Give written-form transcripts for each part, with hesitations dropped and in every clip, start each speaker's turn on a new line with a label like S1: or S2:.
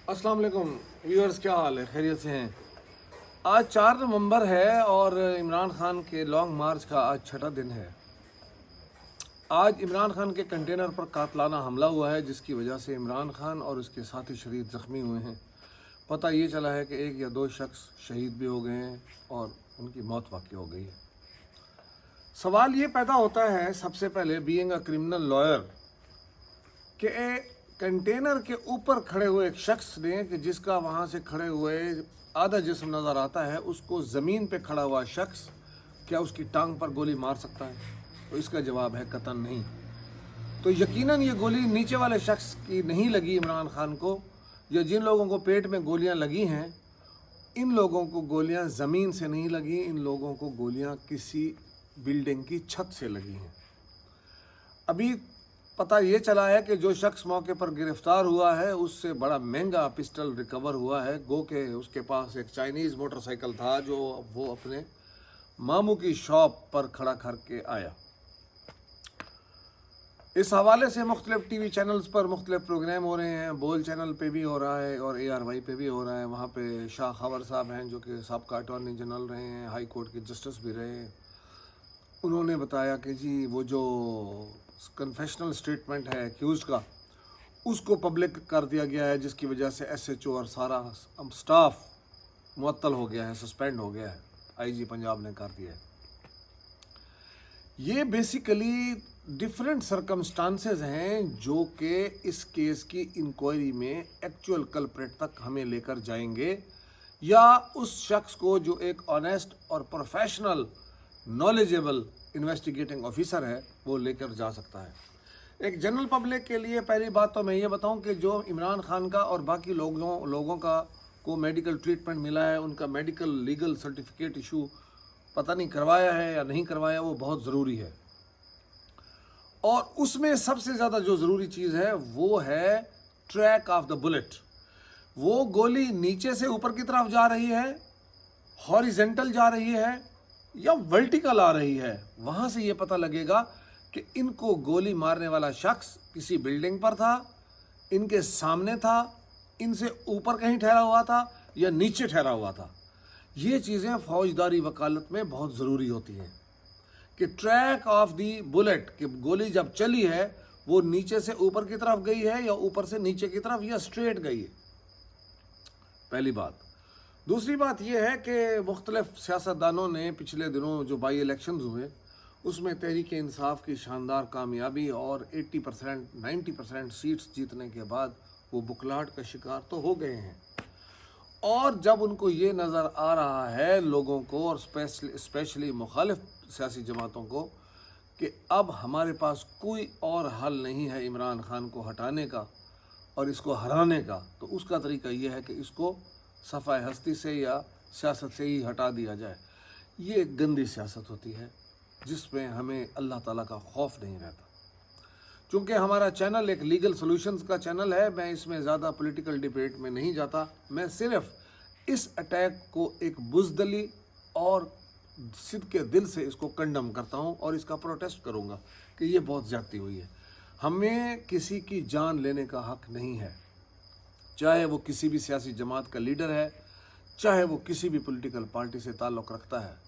S1: अस्सलाम वालेकुम व्यूअर्स, क्या हाल है? खैरियत से हैं? आज 4 नवंबर है और इमरान खान के लॉन्ग मार्च का आज छठा दिन है। आज इमरान खान के कंटेनर पर कातलाना हमला हुआ है, जिसकी वजह से इमरान खान और उसके साथी शरीर ज़ख्मी हुए हैं। पता ये चला है कि 1 या 2 शख्स शहीद भी हो गए हैं और उनकी मौत वाक़ई हो गई है। सवाल ये पैदा होता है सबसे पहले, बीइंग अ क्रिमिनल लॉयर, कि कंटेनर के ऊपर खड़े हुए एक शख्स ने, कि जिसका वहाँ से खड़े हुए आधा जिस्म नज़र आता है, उसको ज़मीन पे खड़ा हुआ शख्स क्या उसकी टांग पर गोली मार सकता है? तो इसका जवाब है कतन नहीं। तो यकीनन ये गोली नीचे वाले शख्स की नहीं लगी इमरान खान को, या जिन लोगों को पेट में गोलियां लगी हैं, इन लोगों को गोलियां ज़मीन से नहीं लगी, इन लोगों को गोलियां किसी बिल्डिंग की छत से लगी हैं। अभी पता ये चला है कि जो शख्स मौके पर गिरफ्तार हुआ है, उससे बड़ा महंगा पिस्टल रिकवर हुआ है। गो के उसके पास एक चाइनीज़ मोटरसाइकिल था जो वो अपने मामू की शॉप पर खड़ा करके आया। इस हवाले से मुख्तलिफ टीवी चैनल्स पर मुख्तलिफ प्रोग्राम हो रहे हैं। बोल चैनल पे भी हो रहा है और ARY पे भी हो रहा है। वहाँ पे शाह खबर साहब हैं, जो कि साबका अटॉर्नी जनरल रहे हैं, हाई कोर्ट के जस्टिस भी रहे हैं। उन्होंने बताया कि जी वो जो कन्फेशनल स्टेटमेंट है एक्यूज का, उसको पब्लिक कर दिया गया है, जिसकी वजह से SHO और सारा स्टाफ मुअत्तल हो गया है, सस्पेंड हो गया है। IG पंजाब ने कर दिया है। ये बेसिकली डिफरेंट सर्कमस्टांसेस हैं जो कि इस केस की इंक्वायरी में एक्चुअल कल्प्रेट तक हमें लेकर जाएंगे, या उस शख्स को जो एक ऑनेस्ट और प्रोफेशनल नॉलेजेबल इन्वेस्टिगेटिंग ऑफिसर है वो लेकर जा सकता है। एक जनरल पब्लिक के लिए पहली बात तो मैं ये बताऊं कि जो इमरान खान का और बाकी लोगों का को मेडिकल ट्रीटमेंट मिला है, उनका मेडिकल लीगल सर्टिफिकेट इशू पता नहीं करवाया है या नहीं करवाया, वो बहुत ज़रूरी है। और उसमें सबसे ज़्यादा जो ज़रूरी चीज़ है वो है ट्रैक ऑफ द बुलेट। वो गोली नीचे से ऊपर की तरफ जा रही है, हॉरिजेंटल जा रही है, या वर्टिकल आ रही है। वहाँ से ये पता लगेगा कि इनको गोली मारने वाला शख्स किसी बिल्डिंग पर था, इनके सामने था, इनसे ऊपर कहीं ठहरा हुआ था, या नीचे ठहरा हुआ था। ये चीज़ें फौजदारी वकालत में बहुत ज़रूरी होती हैं कि ट्रैक ऑफ दी बुलेट, कि गोली जब चली है वो नीचे से ऊपर की तरफ गई है या ऊपर से नीचे की तरफ, या स्ट्रेट गई है। पहली बात। दूसरी बात यह है कि मुख्तलिफ सियासतदानों ने पिछले दिनों जो बाई इलेक्शंस हुए, उसमें तहरीक इंसाफ की शानदार कामयाबी और 80% 90% सीट्स जीतने के बाद वो बुखलाहट का शिकार तो हो गए हैं। और जब उनको ये नज़र आ रहा है लोगों को, और स्पेशली मुखालिफ सियासी जमातों को, कि अब हमारे पास कोई और हल नहीं है इमरान खान को हटाने का और इसको हराने का, तो उसका तरीका यह है कि इसको सफ़ाए हस्ती से या सियासत से ही हटा दिया जाए। ये एक गंदी सियासत होती है जिसमें हमें अल्लाह ताला का खौफ नहीं रहता। चूँकि हमारा चैनल एक लीगल सॉल्यूशंस का चैनल है, मैं इसमें ज़्यादा पॉलिटिकल डिबेट में नहीं जाता। मैं सिर्फ इस अटैक को एक बुज़दली और सिद्ध के दिल से इसको कंडम करता हूँ और इसका प्रोटेस्ट करूँगा कि ये बहुत ज़्यादती हुई है। हमें किसी की जान लेने का हक नहीं है, चाहे वो किसी भी सियासी जमात का लीडर है, चाहे वो किसी भी पॉलिटिकल पार्टी से ताल्लुक़ रखता है।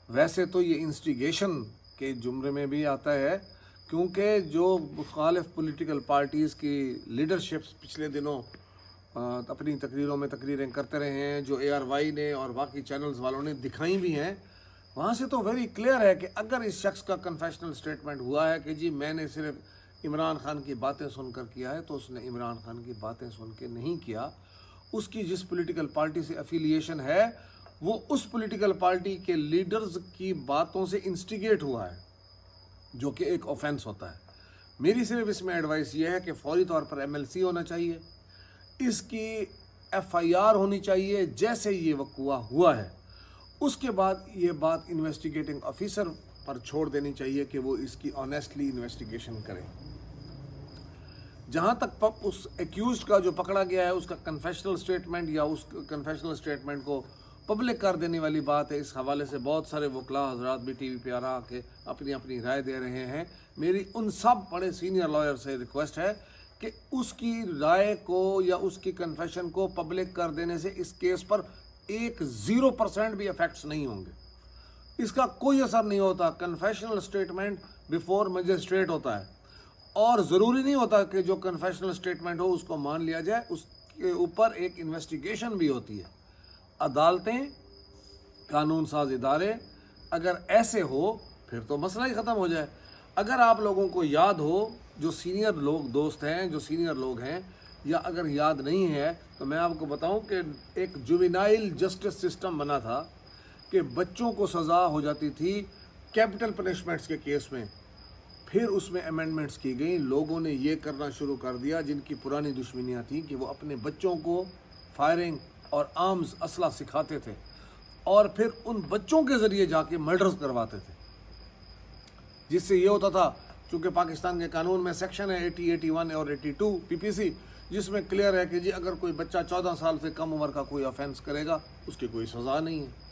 S1: वैसे तो ये इंस्टिगेशन के जुमरे में भी आता है, क्योंकि जो मुखालिफ पॉलिटिकल पार्टीज़ की लीडरशिप्स पिछले दिनों अपनी तकरीरों में तकरीरें करते रहे हैं, जो ARY ने और बाकी चैनल्स वालों ने दिखाई भी हैं, वहाँ से तो वेरी क्लियर है कि अगर इस शख्स का कन्फेशनल स्टेटमेंट हुआ है कि जी मैंने सिर्फ इमरान खान की बातें सुनकर किया है, तो उसने इमरान खान की बातें सुन के नहीं किया। उसकी जिस पॉलिटिकल पार्टी से एफिलिएशन है, वो उस पॉलिटिकल पार्टी के लीडर्स की बातों से इंस्टिगेट हुआ है, जो कि एक ऑफेंस होता है। मेरी सिर्फ इसमें एडवाइस ये है कि फौरी तौर पर MLC होना चाहिए, इसकी FIR होनी चाहिए जैसे ये वक़ुआ हुआ है। उसके बाद ये बात इन्वेस्टिगेटिंग ऑफिसर पर छोड़ देनी चाहिए कि वो इसकी ऑनेस्टली इन्वेस्टिगेशन करें। जहाँ तक उस एक्यूज्ड का जो पकड़ा गया है उसका कन्फेशनल स्टेटमेंट या उस कन्फेशनल स्टेटमेंट को पब्लिक कर देने वाली बात है, इस हवाले से बहुत सारे वकला हजरात भी TV पे आ रहा के अपनी अपनी राय दे रहे हैं। मेरी उन सब बड़े सीनियर लॉयर से रिक्वेस्ट है کہ اس کی رائے کو یا اس کی کنفیشن کو پبلک کر دینے سے اس کیس پر 0% بھی افیکٹس نہیں ہوں گے. اس کا کوئی اثر نہیں ہوتا. کنفیشنل اسٹیٹمنٹ بیفور مجسٹریٹ ہوتا ہے اور ضروری نہیں ہوتا کہ جو کنفیشنل اسٹیٹمنٹ ہو اس کو مان لیا جائے. اس کے اوپر ایک انویسٹیگیشن بھی ہوتی ہے. عدالتیں، قانون ساز ادارے اگر ایسے ہو پھر تو مسئلہ ہی ختم ہو جائے. اگر آپ لوگوں کو یاد ہو، جو سینئر لوگ دوست ہیں، جو سینئر لوگ ہیں، یا اگر یاد نہیں ہے تو میں آپ کو بتاؤں کہ ایک جوینائل جسٹس سسٹم بنا تھا کہ بچوں کو سزا ہو جاتی تھی کیپٹل پنشمنٹس کے کیس میں. پھر اس میں امینڈمنٹس کی گئیں. لوگوں نے یہ کرنا شروع کر دیا جن کی پرانی دشمنیاں تھیں کہ وہ اپنے بچوں کو فائرنگ اور آرمز اسلحہ سکھاتے تھے اور پھر ان بچوں کے ذریعے جا کے مرڈرز کرواتے تھے. جس سے یہ ہوتا تھا، چونکہ پاکستان کے قانون میں سیکشن ہے 80, 81 اور 82 PPC، جس میں کلیئر ہے کہ جی اگر کوئی بچہ 14 سال سے کم عمر کا کوئی آفینس کرے گا اس کی کوئی سزا نہیں ہے.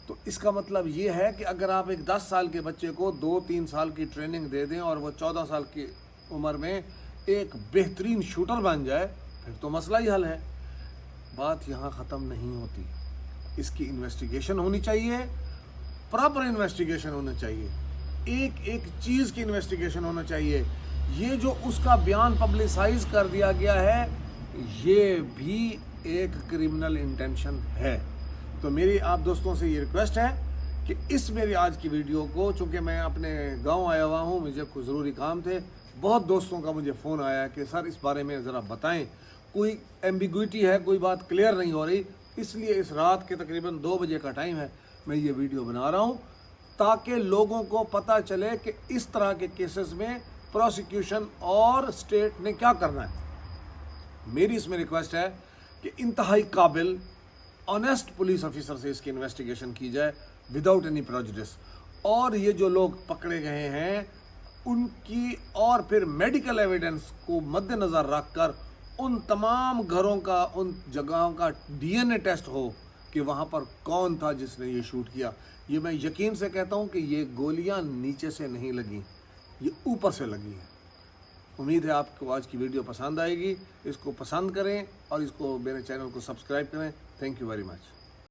S1: تو اس کا مطلب یہ ہے کہ اگر آپ ایک 10 سال کے بچے کو 2-3 سال کی ٹریننگ دے دیں اور وہ 14 سال کی عمر میں ایک بہترین شوٹر بن جائے پھر تو مسئلہ ہی حل ہے. بات یہاں ختم نہیں ہوتی. اس کی انویسٹیگیشن ہونی چاہیے، پراپر انویسٹیگیشن ہونا چاہیے، ایک چیز کی انویسٹیگیشن ہونا چاہیے. یہ جو اس کا بیان پبلسائز کر دیا گیا ہے یہ بھی ایک کرمنل انٹینشن ہے. تو میری آپ دوستوں سے یہ ریکویسٹ ہے کہ اس میری آج کی ویڈیو کو، چونکہ میں اپنے گاؤں آیا ہوا ہوں، مجھے کچھ ضروری کام تھے، بہت دوستوں کا مجھے فون آیا کہ سر اس بارے میں ذرا بتائیں، کوئی ایمبیگوٹی ہے، کوئی بات کلیئر نہیں ہو رہی. اس لیے اس رات کے تقریباً 2 بجے کا ٹائم ہے، میں یہ ویڈیو بنا رہا ہوں تاکہ لوگوں کو پتہ چلے کہ اس طرح کے کیسز میں پروسیکیوشن اور اسٹیٹ نے کیا کرنا ہے. میری اس میں ریکویسٹ ہے کہ انتہائی قابل آنیسٹ پولیس آفیسر سے اس کی انویسٹیگیشن کی جائے وداؤٹ اینی پریجوڈس. اور یہ جو لوگ پکڑے گئے ہیں ان کی، اور پھر میڈیکل ایویڈنس کو مد نظر رکھ کر ان تمام گھروں کا، ان جگہوں کا DNA ٹیسٹ ہو کہ وہاں پر کون تھا جس نے یہ شوٹ کیا. یہ میں یقین سے کہتا ہوں کہ یہ گولیاں نیچے سے نہیں لگیں، یہ اوپر سے لگی ہیں. امید ہے آپ کو آج کی ویڈیو پسند آئے گی. اس کو پسند کریں اور اس کو میرے چینل کو سبسکرائب کریں. Thank you very much.